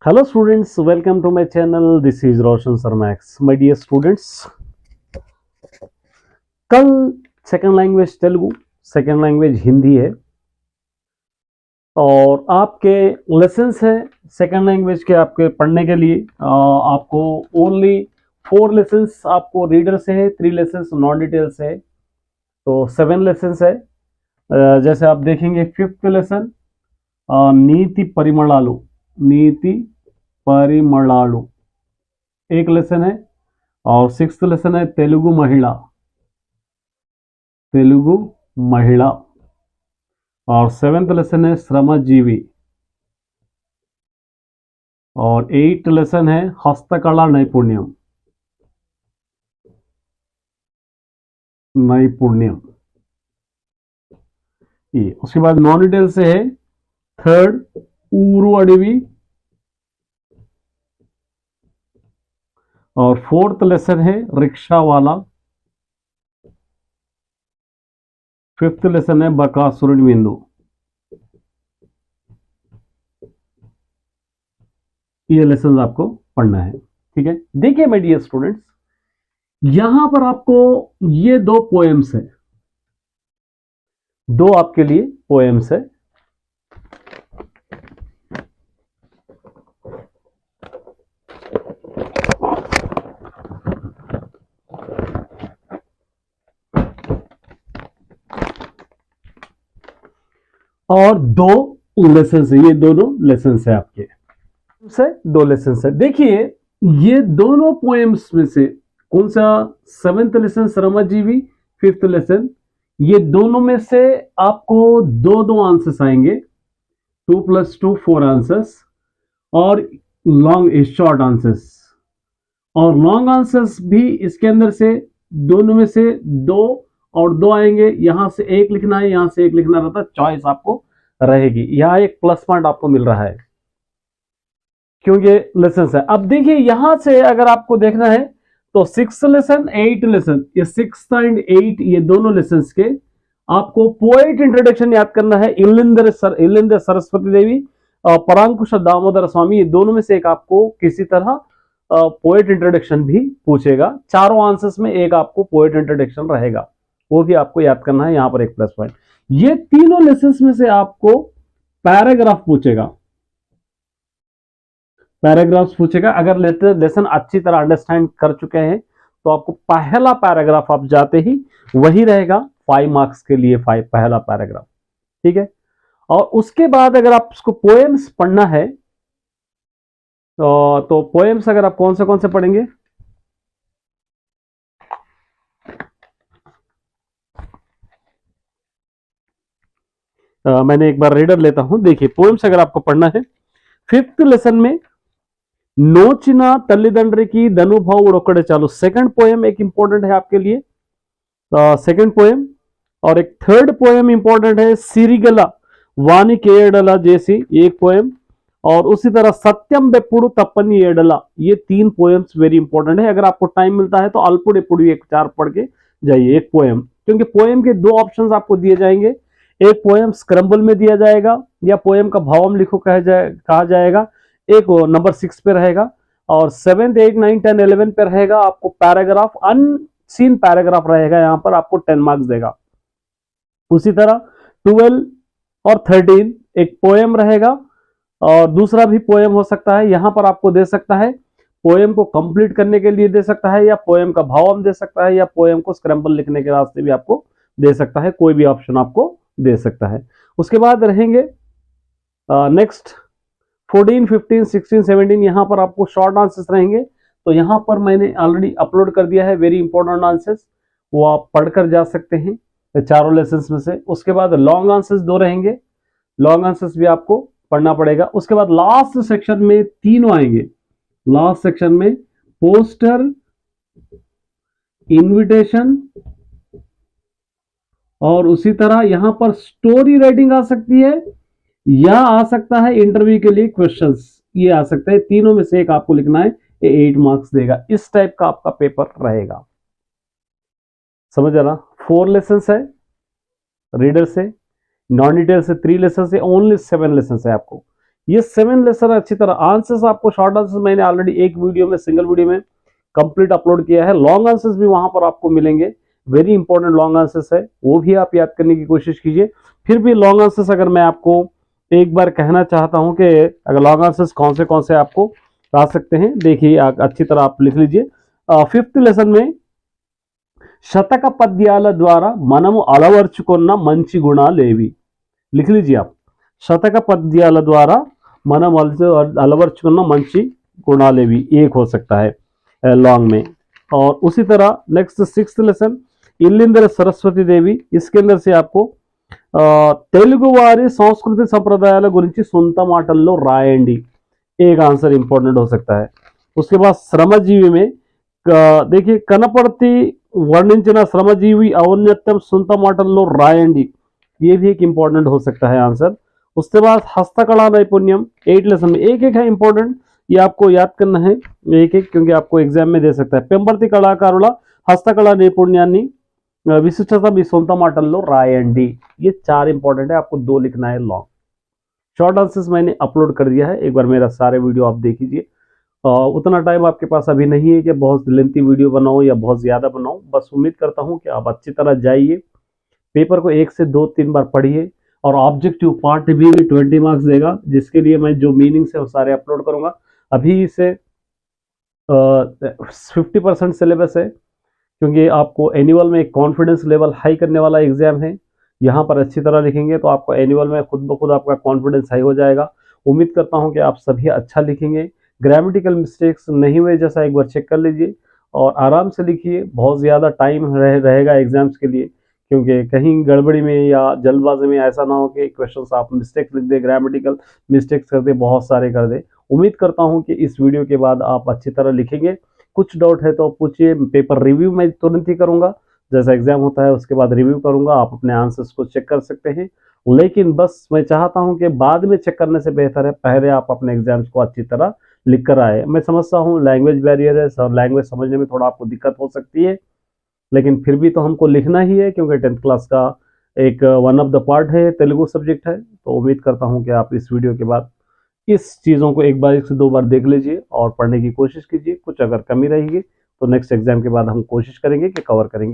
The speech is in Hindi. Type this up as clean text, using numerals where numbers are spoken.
Hello students, welcome to my channel. This is Roshan Sir Max. My dear students, कल second language Telugu, second language Hindi है और आपके लेसन्स हैं सेकंड लैंग्वेज के आपके पढ़ने के लिए। आपको ओनली 4 लेसन्स आपको रीडर से है, 3 लेसन्स नॉन डिटेल से है, तो 7 लेसन्स है। जैसे आप देखेंगे 5th लेसन नीति परिमलालु, नीति परिमलालु एक लेसन है और 6th लेसन है तेलुगु महिला, तेलुगु महिला और 7th लेसन है श्रमजीवी और 8th लेसन है हस्तकला नैपुण्यम, नैपुण्यम। ये उसके बाद नॉन डिटेल से है 3rd ऊरु अडवी और 4th लेसन है रिक्शा वाला, 5th लेसन है बकासुर बिंदु। ये लेसन आपको पढ़ना है, ठीक है। देखिए माय डियर स्टूडेंट्स, यहां पर आपको ये 2 पोएम्स है, 2 आपके लिए पोएम्स है। और 2 लेसन है, ये दोनों लेसन है आपके से 2 लेसन है। देखिए ये दोनों पोएम्स में से कौन सा 7th लेसन श्रमजीवी, 5th लेसन, ये दोनों में से आपको 2 आंसर्स आएंगे, 2 + 2 4 आंसर्स और लॉन्ग शॉर्ट आंसर्स। और लॉन्ग आंसर्स भी इसके अंदर से दोनों में से 2 और 2 आएंगे। यहां से 1 लिखना है, यहां से 1 लिखना रहता, चॉइस आपको रहेगी। यहां एक प्लस पॉइंट आपको मिल रहा है क्योंकि लेसन है। अब देखिए यहां से अगर आपको देखना है तो 6th लेसन, 8th लेसन, ये 6th एंड 8 ये दोनों लेसन के आपको पोएट इंट्रोडक्शन याद करना है। इलिंद्र सरस्वती देवी और परांकुश दामोदर स्वामी, ये दोनों में से एक आपको किसी तरह पोएट इंट्रोडक्शन भी पूछेगा। चारों आंसर्स में एक आपको पोएट इंट्रोडक्शन रहेगा, वो भी आपको याद करना है। यहां पर एक प्लस पॉइंट, ये तीनों लेसन्स में से आपको पैराग्राफ पूछेगा, पैराग्राफ्स पूछेगा। अगर लेसन अच्छी तरह अंडरस्टैंड कर चुके हैं तो आपको पहला पैराग्राफ आप जाते ही वही रहेगा 5 मार्क्स के लिए, पहला पैराग्राफ, ठीक है। और उसके बाद अगर आप उसको पोएम्स पढ़ना है तो पोएम्स अगर आप कौन से पढ़ेंगे, मैंने एक बार रीडर लेता हूं। देखिए पोएम्स अगर आपको पढ़ना है 5th लेसन में नोचिन तल्लिदंड्री की धनुभाव ओकड़े चालू, सेकंड पोएम एक इंपॉर्टेंट है आपके लिए, सेकंड पोएम। और एक 3rd पोएम इंपॉर्टेंट है सिरिगला वानी केडला जैसी, एक पोएम। और उसी तरह सत्यम बेपुड़ु तपनी एडला, ये 3 पोएम्स वेरी इंपॉर्टेंट है। अगर आपको टाइम मिलता है तो अल्पुड़ एपुड़ी एक 4 पढ़ के जाइए, एक पोएम, क्योंकि पोएम के 2 ऑप्शंस आपको दिए जाएंगे। एक पोएम स्क्रम्बल में दिया जाएगा या पोएम का भावम लिखो कहा जाएगा, एक नंबर 6 पे रहेगा और 7th 8 9 10 11 पे रहेगा आपको पैराग्राफ, अनसीन पैराग्राफ रहेगा, यहां पर आपको 10 मार्क्स देगा। उसी तरह 12 और 13 एक पोएम रहेगा और दूसरा भी पोएम हो सकता है, यहां पर आपको दे सकता है पोएम को कंप्लीट करने के लिए दे सकता है, या पोएम का भावम दे सकता है, या पोएम को स्क्रम्बल लिखने के रास्ते भी आपको दे सकता है, कोई भी ऑप्शन आपको दे सकता है। उसके बाद रहेंगे नेक्स्ट 14 15 16 17, यहां पर आपको शॉर्ट आंसर्स रहेंगे। तो यहां पर मैंने ऑलरेडी अपलोड कर दिया है वेरी इंपॉर्टेंट आंसर्स, वो आप पढ़कर जा सकते हैं चारों लेसन्स में से। उसके बाद लॉन्ग आंसर्स 2 रहेंगे, लॉन्ग आंसर्स भी आपको पढ़ना पड़ेगा। उसके बाद लास्ट सेक्शन में 3 आएंगे, लास्ट सेक्शन में पोस्टर, इनविटेशन और उसी तरह यहां पर स्टोरी राइटिंग आ सकती है या आ सकता है इंटरव्यू के लिए क्वेश्चंस, ये आ सकता है। तीनों में से एक आपको लिखना है, ये 8 मार्क्स देगा। इस टाइप का आपका पेपर रहेगा, समझ आ रहा। 4 लेसन है रीडर से, नॉन डिटेल से 3 लेसन है, ओनली 7 लेसन है आपको। ये 7 लेसन अच्छी तरह। आंसर्स आपको, शॉर्ट आंसर्स मैंने ऑलरेडी एक वीडियो में, सिंगल वीडियो में कंप्लीट अपलोड किया है। लॉन्ग आंसर्स भी वहां पर आपको मिलेंगे, वेरी इंपॉर्टेंट लॉन्ग आंसर्स है, वो भी आप याद करने की कोशिश कीजिए। फिर भी लॉन्ग आंसर्स अगर मैं आपको एक बार कहना चाहता हूं कि अगर लॉन्ग आंसर्स कौन से आपको आ सकते हैं, देखिए अच्छी तरह आप लिख लीजिए। 5th लेसन में శతక పద్యాల ద్వారా మనము అలవర్చుకున్న మంచి గుణాలేవి, लिख लीजिए आप। శతక పద్యాల ద్వారా మనం अलवर्चुकुन्न मंची गुणालेवी, एक हो सकता है लॉन्ग में। और उसी तरह नेक्स्ट 6th लेसन इल्लिंदर सरस्वती देवी, इसके अंदर से आपको తెలుగు వారి సంస్కృతి సంప్రదాయాల గురించి సొంత మాటల్లో రాయండి, एक आंसर इंपॉर्टेंट हो सकता है। उसके बाद श्रमजीवी में देखिए कनपड़ती वर्णिंచిన श्रमजीवी औन्नत्यम సొంత మాటల్లో రాయండి, ये भी एक इंपॉर्टेंट हो सकता है आंसर। उसके बाद हस्तकला नैपुण्यम 8 लेसन में एक है इंपॉर्टेंट, ये आपको याद करना है एक क्योंकि आपको एग्जाम में दे सकता है। పెంబర్తి కళాకారుల హస్తకళా నైపుణ్యాన్ని విశిష్టత మీ సొంత మాటల్లో రాయండి, ये 4 इंपॉर्टेंट है, आपको 2 लिखना है लॉन्ग। शॉर्ट आंसर्स मैंने अपलोड कर दिया है, एक बार मेरा सारे वीडियो आप देख लीजिए। उतना टाइम आपके पास अभी नहीं है कि बहुत लेंथी वीडियो बनाओ या बहुत ज़्यादा बनाओ, बस उम्मीद करता हूँ कि आप अच्छी तरह जाइए, पेपर को 1 से 2-3 बार पढ़िए। और ऑब्जेक्टिव पार्ट भी 20 मार्क्स देगा, जिसके लिए मैं जो मीनिंग्स है वो सारे अपलोड करूँगा। अभी इसे 50% सिलेबस है, क्योंकि आपको एनुअल में एक कॉन्फिडेंस लेवल हाई करने वाला एग्जाम है। यहाँ पर अच्छी तरह लिखेंगे तो आपको एनुअल में खुद ब खुद आपका कॉन्फिडेंस हाई हो जाएगा। उम्मीद करता हूँ कि आप सभी अच्छा लिखेंगे, ग्रामेटिकल मिस्टेक्स नहीं हुए जैसा एक बार चेक कर लीजिए और आराम से लिखिए। बहुत ज़्यादा टाइम रहेगा एग्जाम्स के लिए, क्योंकि कहीं गड़बड़ी में या जल्दबाजी में ऐसा ना हो कि क्वेश्चंस आप मिस्टेक्स लिख दे, ग्रामेटिकल मिस्टेक्स कर दे, बहुत सारे कर दे। उम्मीद करता हूँ कि इस वीडियो के बाद आप अच्छी तरह लिखेंगे। कुछ डाउट है तो पूछिए, पेपर रिव्यू मैं तुरंत ही करूँगा, जैसा एग्जाम होता है उसके बाद रिव्यू करूँगा, आप अपने आंसर्स को चेक कर सकते हैं। लेकिन बस मैं चाहता हूँ कि बाद में चेक करने से बेहतर है पहले आप अपने एग्जाम्स को अच्छी तरह लिख कर आए। मैं समझता हूँ लैंग्वेज बैरियर है, लैंग्वेज समझने में थोड़ा आपको दिक्कत हो सकती है, लेकिन फिर भी तो हमको लिखना ही है, क्योंकि 10th क्लास का एक वन ऑफ द पार्ट है, तेलुगु सब्जेक्ट है। तो उम्मीद करता हूँ कि आप इस वीडियो के बाद इस चीज़ों को एक बार से 2 बार देख लीजिए और पढ़ने की कोशिश कीजिए। कुछ अगर कमी रहेगी तो नेक्स्ट एग्जाम के बाद हम कोशिश करेंगे कि कवर करेंगे।